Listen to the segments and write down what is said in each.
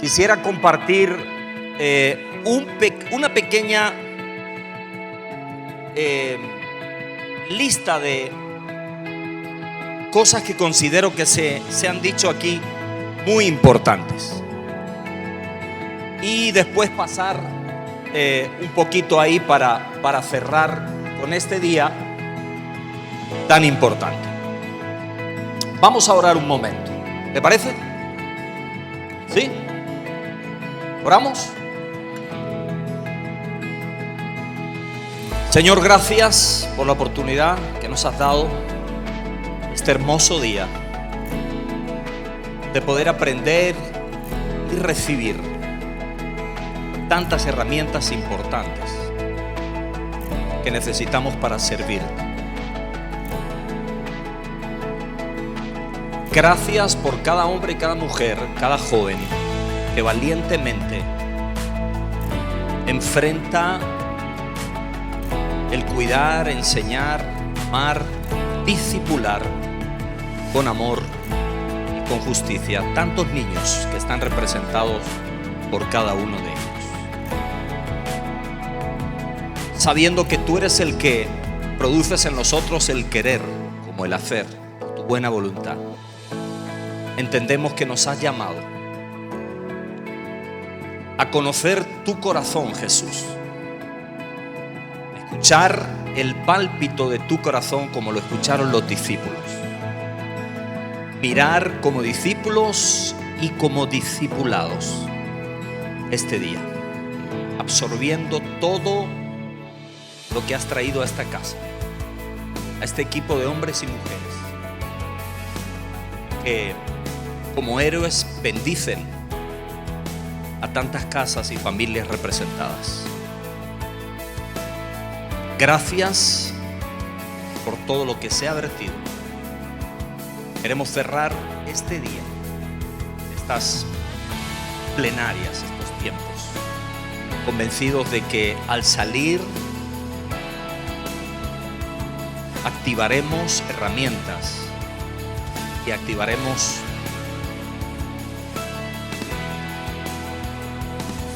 quisiera compartir una pequeña lista de cosas que considero que se han dicho aquí muy importantes. Y después pasar un poquito ahí para cerrar con este día tan importante. Vamos a orar un momento, ¿le parece? ¿Sí? ¿Oramos? Señor, gracias por la oportunidad que nos has dado este hermoso día de poder aprender y recibir tantas herramientas importantes que necesitamos para servir. Gracias por cada hombre y cada mujer, cada joven que valientemente enfrenta el cuidar, enseñar, amar, discipular con amor y con justicia tantos niños que están representados por cada uno de ellos. Sabiendo que tú eres el que produces en nosotros el querer como el hacer, tu buena voluntad. Entendemos que nos has llamado a conocer tu corazón, Jesús. Escuchar el pálpito de tu corazón como lo escucharon los discípulos. Mirar como discípulos y como discipulados este día, absorbiendo todo lo que has traído a esta casa, a este equipo de hombres y mujeres que como héroes bendicen a tantas casas y familias representadas. Gracias por todo lo que se ha vertido. Queremos cerrar este día, estas plenarias, estos tiempos, convencidos de que al salir activaremos herramientas y activaremos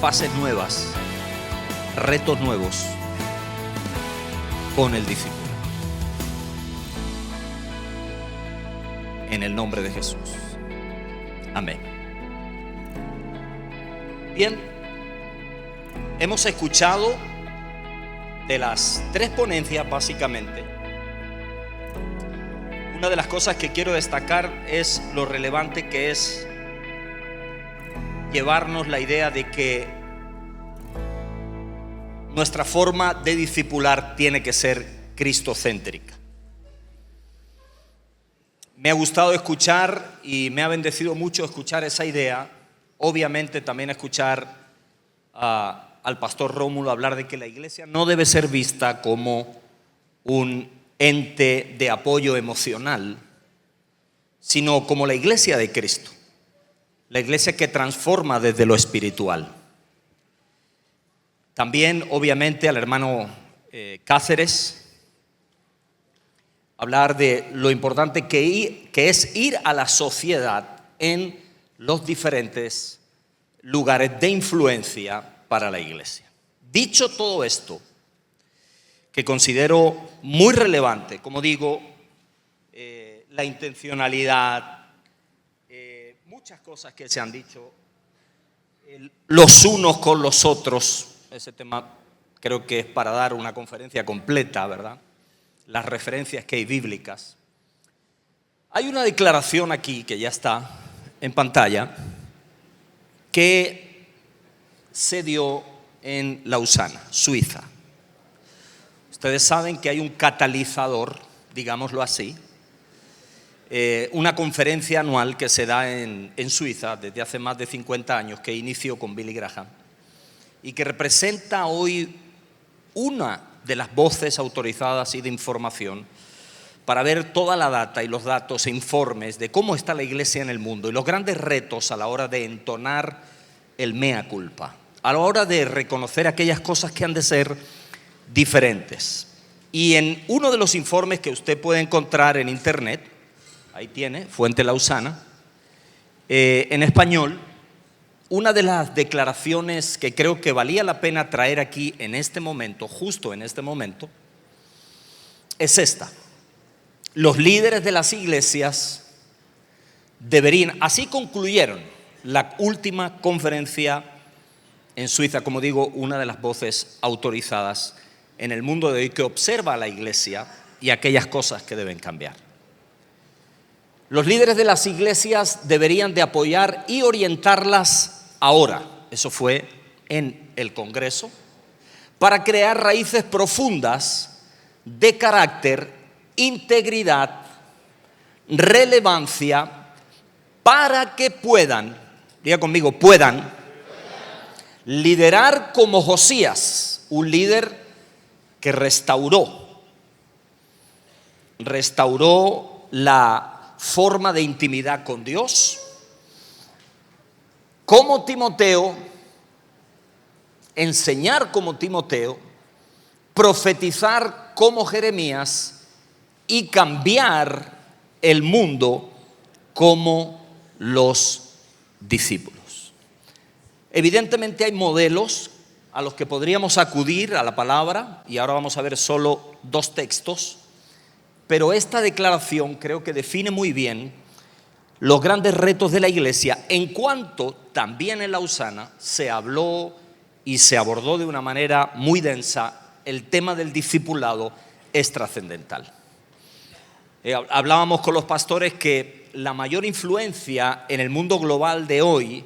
fases nuevas, retos nuevos con el discípulo. En el nombre de Jesús. Amén. Bien, hemos escuchado de las tres ponencias básicamente. Una de las cosas que quiero destacar es lo relevante que es llevarnos la idea de que nuestra forma de discipular tiene que ser cristocéntrica. Me ha gustado escuchar y me ha bendecido mucho escuchar esa idea. Obviamente también escuchar al pastor Rómulo hablar de que la iglesia no debe ser vista como un ente de apoyo emocional, sino como la iglesia de Cristo. La iglesia que transforma desde lo espiritual. También, obviamente, al hermano Cáceres, hablar de lo importante que es ir a la sociedad en los diferentes lugares de influencia para la iglesia. Dicho todo esto, que considero muy relevante, como digo, la intencionalidad, muchas cosas que se han dicho, los unos con los otros. Ese tema creo que es para dar una conferencia completa, ¿verdad? Las referencias que hay bíblicas. Hay una declaración aquí que ya está en pantalla que se dio en Lausana, Suiza. Ustedes saben que hay un catalizador, digámoslo así, una conferencia anual que se da en Suiza desde hace más de 50 años, que inició con Billy Graham y que representa hoy una de las voces autorizadas y de información para ver toda la data y los datos e informes de cómo está la iglesia en el mundo y los grandes retos a la hora de entonar el mea culpa, a la hora de reconocer aquellas cosas que han de ser diferentes. Y en uno de los informes que usted puede encontrar en internet, ahí tiene, Fuente Lausana, en español, una de las declaraciones que creo que valía la pena traer aquí en este momento, justo en este momento, es esta. Los líderes de las iglesias deberían, así concluyeron la última conferencia en Suiza, como digo, una de las voces autorizadas en el mundo de hoy que observa a la iglesia y aquellas cosas que deben cambiar. Los líderes de las iglesias deberían de apoyar y orientarlas ahora, eso fue en el Congreso, para crear raíces profundas de carácter, integridad, relevancia, para que puedan, diga conmigo, puedan liderar como Josías, un líder que restauró la forma de intimidad con Dios, como Timoteo, enseñar como Timoteo, profetizar como Jeremías y cambiar el mundo como los discípulos. Evidentemente hay modelos a los que podríamos acudir a la palabra, y ahora vamos a ver solo 2 textos, pero esta declaración creo que define muy bien los grandes retos de la iglesia, en cuanto también en Lausana se habló y se abordó de una manera muy densa el tema del discipulado es trascendental. Hablábamos con los pastores que la mayor influencia en el mundo global de hoy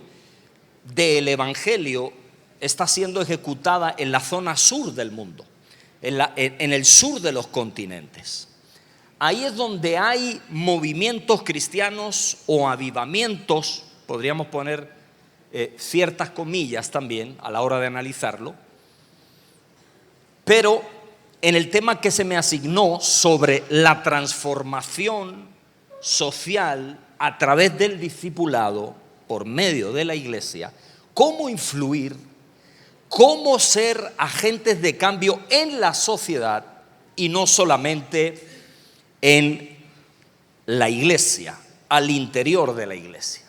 del evangelio está siendo ejecutada en la zona sur del mundo, en el sur de los continentes. Ahí es donde hay movimientos cristianos o avivamientos, podríamos poner ciertas comillas también a la hora de analizarlo, pero en el tema que se me asignó sobre la transformación social a través del discipulado por medio de la iglesia, cómo influir, cómo ser agentes de cambio en la sociedad y no solamente en la iglesia, al interior de la iglesia.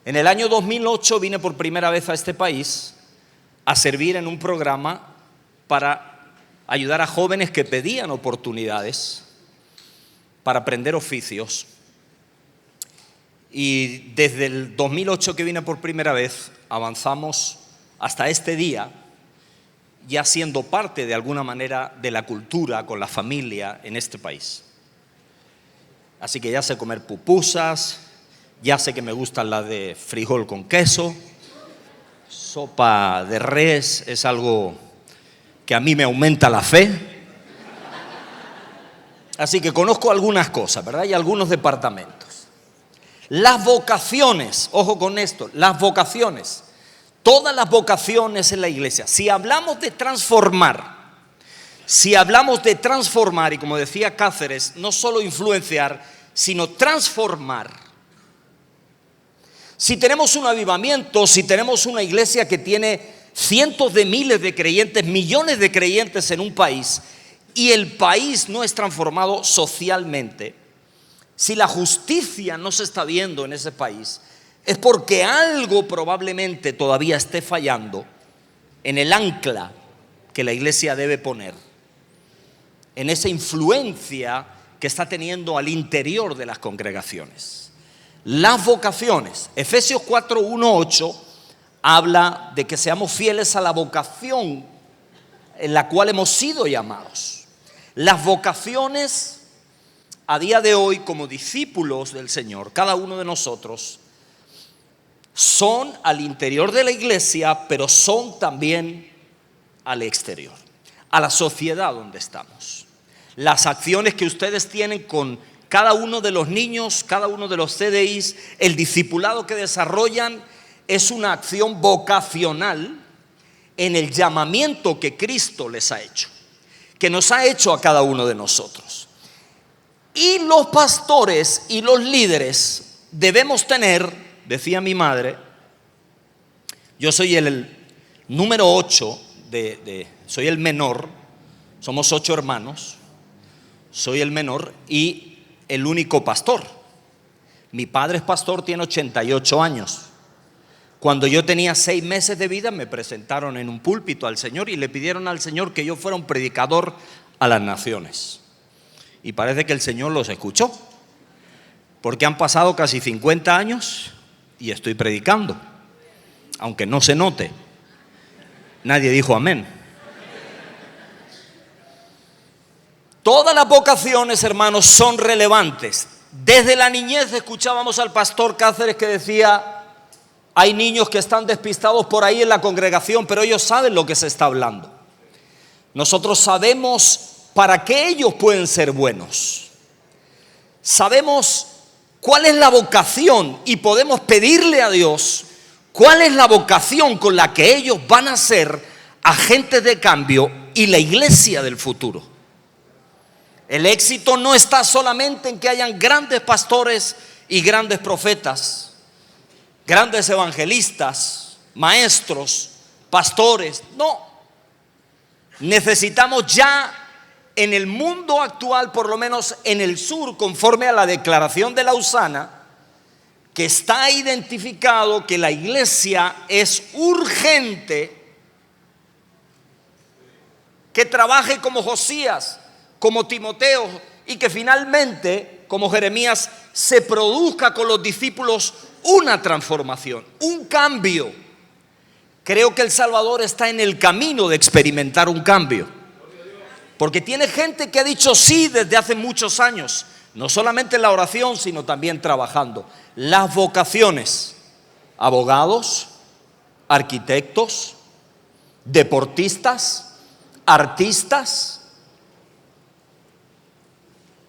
En el año 2008 vine por primera vez a este país a servir en un programa para ayudar a jóvenes que pedían oportunidades para aprender oficios. Y desde el 2008 que vine por primera vez, avanzamos hasta este día, ya siendo parte de alguna manera de la cultura con la familia en este país. Así que ya sé comer pupusas, ya sé que me gustan las de frijol con queso, sopa de res es algo que a mí me aumenta la fe. Así que conozco algunas cosas, ¿verdad? Y algunos departamentos. Las vocaciones, ojo con esto, las vocaciones. Todas las vocaciones en la iglesia. Si hablamos de transformar, y como decía Cáceres, no solo influenciar, sino transformar. Si tenemos un avivamiento, si tenemos una iglesia que tiene cientos de miles de creyentes, millones de creyentes en un país, y el país no es transformado socialmente, si la justicia no se está viendo en ese país, es porque algo probablemente todavía esté fallando en el ancla que la iglesia debe poner, en esa influencia que está teniendo al interior de las congregaciones. Las vocaciones, Efesios 4:1-8 habla de que seamos fieles a la vocación en la cual hemos sido llamados. Las vocaciones a día de hoy como discípulos del Señor, cada uno de nosotros, son al interior de la iglesia, pero son también al exterior, a la sociedad donde estamos. Las acciones que ustedes tienen con cada uno de los niños, cada uno de los CDIs, el discipulado que desarrollan es una acción vocacional en el llamamiento que Cristo les ha hecho, que nos ha hecho a cada uno de nosotros. Y los pastores y los líderes debemos tener, decía mi madre, yo soy el número 8, soy el menor, somos 8 hermanos, soy el menor y el único pastor. Mi padre es pastor, tiene 88 años. Cuando yo tenía 6 meses de vida, me presentaron en un púlpito al Señor y le pidieron al Señor que yo fuera un predicador a las naciones. Y parece que el Señor los escuchó, porque han pasado casi 50 años y estoy predicando, aunque no se note. Nadie dijo amén. Todas las vocaciones, hermanos, son relevantes. Desde la niñez escuchábamos al pastor Cáceres que decía: hay niños que están despistados por ahí en la congregación, pero ellos saben lo que se está hablando. Nosotros sabemos para qué ellos pueden ser buenos. Sabemos cuál es la vocación y podemos pedirle a Dios cuál es la vocación con la que ellos van a ser agentes de cambio y la iglesia del futuro. El éxito no está solamente en que hayan grandes pastores y grandes profetas, grandes evangelistas, maestros, pastores. No. Necesitamos ya en el mundo actual, por lo menos en el sur, conforme a la declaración de Lausana, que está identificado que la iglesia es urgente, que trabaje como Josías, como Timoteo, y que finalmente, como Jeremías, se produzca con los discípulos una transformación, un cambio. Creo que El Salvador está en el camino de experimentar un cambio, porque tiene gente que ha dicho sí desde hace muchos años, no solamente en la oración, sino también trabajando. Las vocaciones: abogados, arquitectos, deportistas, artistas.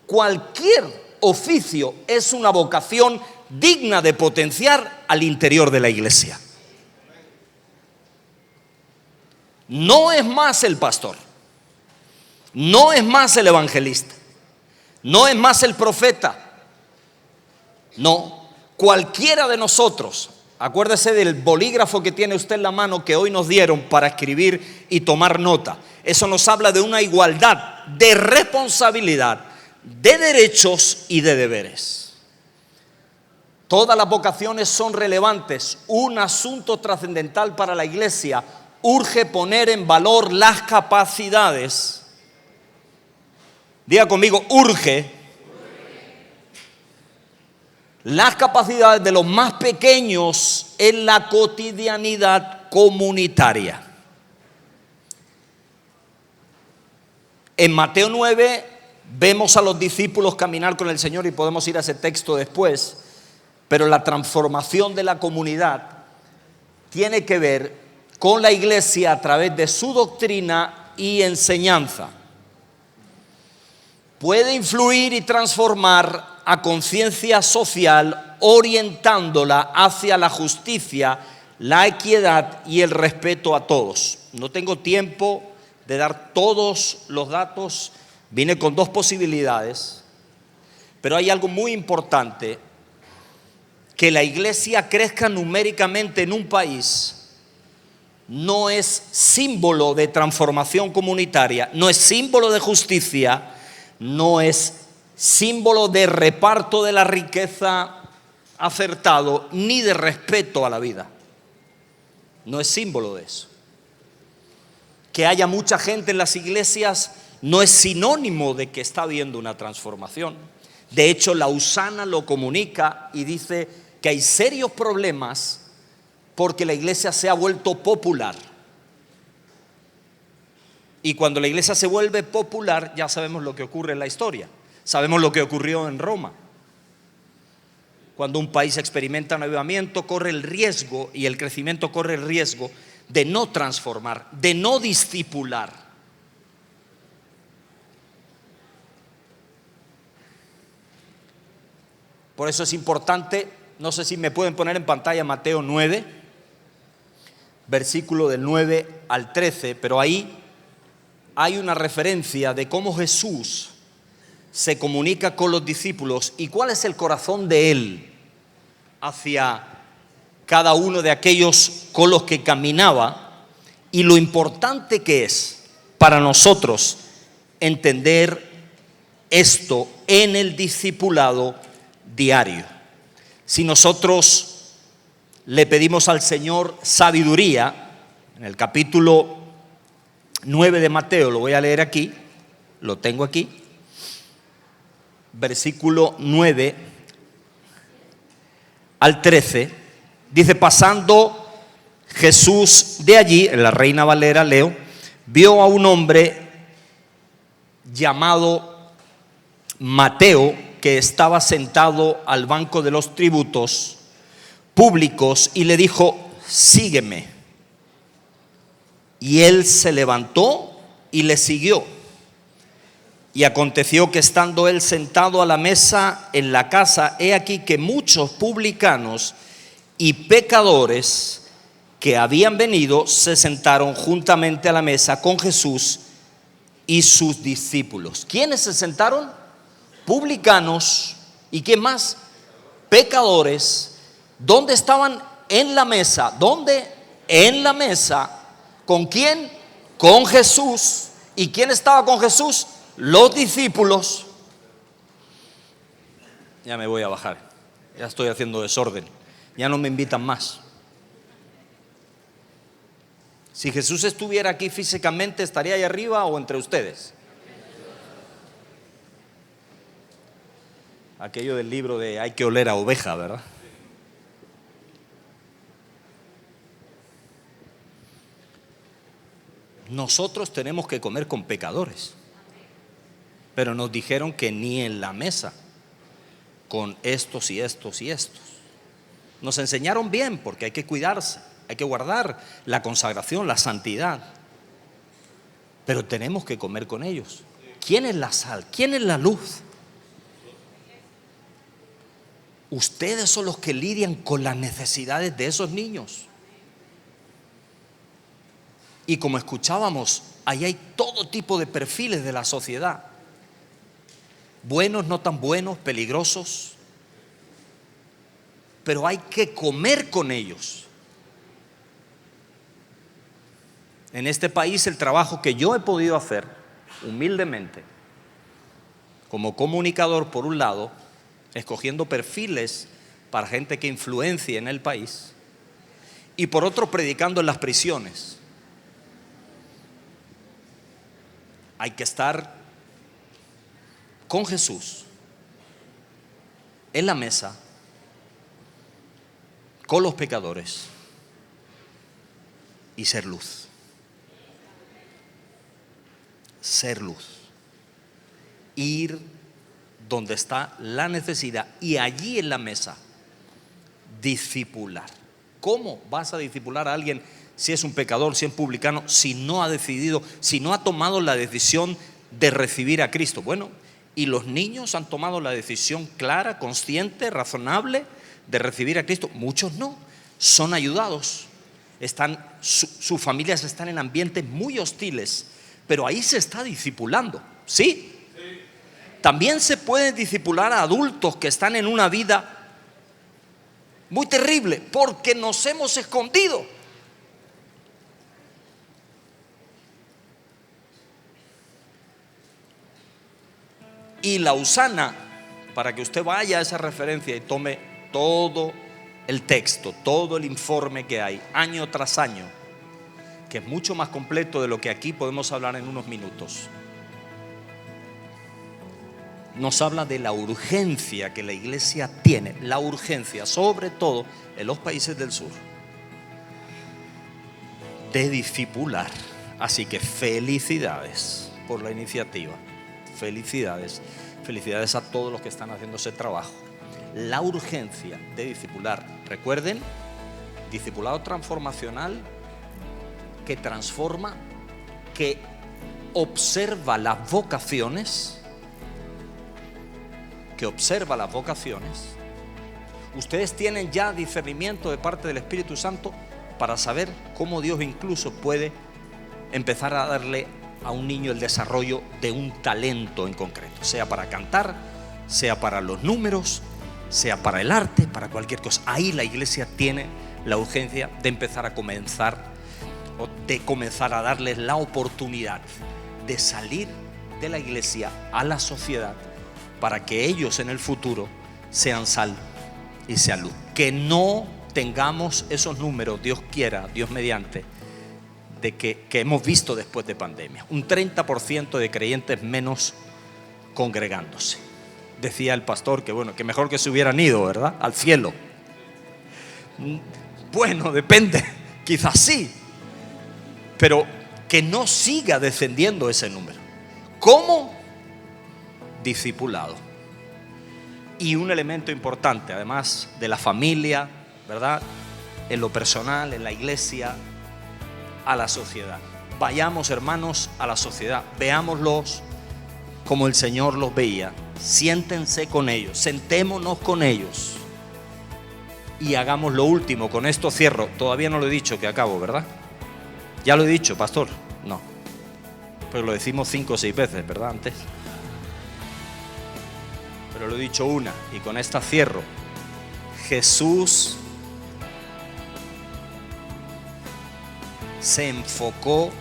Cualquier oficio es una vocación digna de potenciar al interior de la iglesia. No es más el pastor, no es más el evangelista, no es más el profeta. No, cualquiera de nosotros. Acuérdese del bolígrafo que tiene usted en la mano que hoy nos dieron para escribir y tomar nota. Eso nos habla de una igualdad de responsabilidad, de derechos y de deberes. Todas las vocaciones son relevantes. Un asunto trascendental para la iglesia: urge poner en valor las capacidades. Diga conmigo: urge. Las capacidades de los más pequeños en la cotidianidad comunitaria. En Mateo 9 vemos a los discípulos caminar con el Señor y podemos ir a ese texto después, pero la transformación de la comunidad tiene que ver con la iglesia a través de su doctrina y enseñanza. Puede influir y transformar a conciencia social, orientándola hacia la justicia, la equidad y el respeto a todos. No tengo tiempo de dar todos los datos. Vine con 2 posibilidades, pero hay algo muy importante: que la iglesia crezca numéricamente en un país no es símbolo de transformación comunitaria, no es símbolo de justicia, no es símbolo de reparto de la riqueza acertado, ni de respeto a la vida. No es símbolo de eso. Que haya mucha gente en las iglesias no es sinónimo de que está habiendo una transformación. De hecho, Lausana lo comunica y dice que hay serios problemas porque la iglesia se ha vuelto popular. Y cuando la iglesia se vuelve popular, ya sabemos lo que ocurre en la historia. Sabemos lo que ocurrió en Roma. Cuando un país experimenta un avivamiento, corre el riesgo, y el crecimiento corre el riesgo de no transformar, de no discipular. Por eso es importante, no sé si me pueden poner en pantalla Mateo 9, versículo del 9 al 13, pero ahí hay una referencia de cómo Jesús se comunica con los discípulos y cuál es el corazón de Él hacia cada uno de aquellos con los que caminaba, y lo importante que es para nosotros entender esto en el discipulado diario. Si nosotros le pedimos al Señor sabiduría. En el capítulo 9 de Mateo, lo voy a leer aquí, lo tengo aquí, versículo 9 al 13, dice: pasando Jesús de allí, en la Reina Valera leo, vio a un hombre llamado Mateo, que estaba sentado al banco de los tributos públicos, y le dijo: sígueme. Y él se levantó y le siguió. Y aconteció que estando él sentado a la mesa en la casa, he aquí que muchos publicanos y pecadores que habían venido se sentaron juntamente a la mesa con Jesús y sus discípulos. ¿Quiénes se sentaron? Publicanos y ¿qué más? Pecadores. ¿Dónde estaban? En la mesa. ¿Dónde? En la mesa. ¿Con quién? Con Jesús. ¿Y quién estaba con Jesús? Los discípulos. Ya me voy a bajar. Ya estoy haciendo desorden. Ya no me invitan más. Si Jesús estuviera aquí físicamente, ¿estaría ahí arriba o entre ustedes? Aquello del libro de hay que oler a oveja, ¿verdad? Nosotros tenemos que comer con pecadores, pero nos dijeron que ni en la mesa con estos y estos y estos. Nos enseñaron bien porque hay que cuidarse, hay que guardar la consagración, la santidad, pero tenemos que comer con ellos. ¿Quién es la sal? ¿Quién es la luz? Ustedes son los que lidian con las necesidades de esos niños. Y como escuchábamos, ahí hay todo tipo de perfiles de la sociedad. Buenos, no tan buenos, peligrosos. Pero hay que comer con ellos. En este país el trabajo que yo he podido hacer, humildemente, como comunicador por un lado, escogiendo perfiles para gente que influencie en el país, y por otro predicando en las prisiones. Hay que estar con Jesús en la mesa con los pecadores y ser luz. Ser luz. Ir donde está la necesidad y allí en la mesa discipular. ¿Cómo vas a discipular a alguien si es un pecador, si es publicano, si no ha decidido, si no ha tomado la decisión de recibir a Cristo? Bueno, y los niños han tomado la decisión clara, consciente, razonable de recibir a Cristo. Muchos no, son ayudados. Sus familias están en ambientes muy hostiles, pero ahí se está discipulando, ¿sí? También se puede discipular a adultos que están en una vida muy terrible porque nos hemos escondido. Y Lausana, para que usted vaya a esa referencia y tome todo el texto, todo el informe que hay, año tras año, que es mucho más completo de lo que aquí podemos hablar en unos minutos, nos habla de la urgencia que la iglesia tiene, la urgencia, sobre todo en los países del sur, de discipular. Así que felicidades por la iniciativa. Felicidades, felicidades a todos los que están haciendo ese trabajo. La urgencia de discipular. Recuerden, discipulado transformacional que transforma, que observa las vocaciones, Ustedes tienen ya discernimiento de parte del Espíritu Santo para saber cómo Dios incluso puede empezar a darle a un niño el desarrollo de un talento en concreto, sea para cantar, sea para los números, sea para el arte, para cualquier cosa. Ahí la iglesia tiene la urgencia de empezar a darles la oportunidad de salir de la iglesia a la sociedad para que ellos en el futuro sean sal y sean luz. Que no tengamos esos números, Dios quiera, Dios mediante, de que hemos visto después de pandemia. Un 30% de creyentes menos congregándose. Decía el pastor que bueno, que mejor que se hubieran ido, ¿verdad?, al cielo. Bueno, depende, quizás sí, pero que no siga descendiendo ese número. ¿Cómo? Discipulado. Y un elemento importante, además de la familia, ¿verdad?, en lo personal, en la iglesia, a la sociedad. Vayamos, hermanos, a la sociedad, veámoslos como el Señor los veía. Siéntense con ellos, sentémonos con ellos y hagamos lo último. Con esto cierro. Todavía no lo he dicho, que acabo, ¿verdad? Ya lo he dicho, pastor. No, pero lo decimos 5 o 6 veces, ¿verdad? Antes, pero lo he dicho una, y con esta cierro. Jesús se enfocó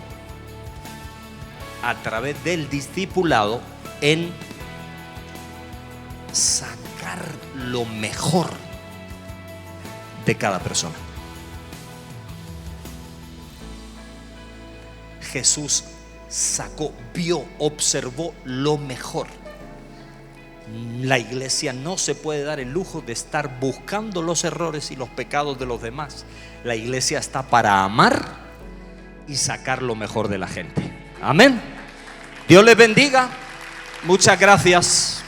a través del discipulado en sacar lo mejor de cada persona. Jesús sacó, vio, observó lo mejor. La iglesia no se puede dar el lujo de estar buscando los errores y los pecados de los demás. La iglesia está para amar y sacar lo mejor de la gente. Amén. Dios les bendiga. Muchas gracias.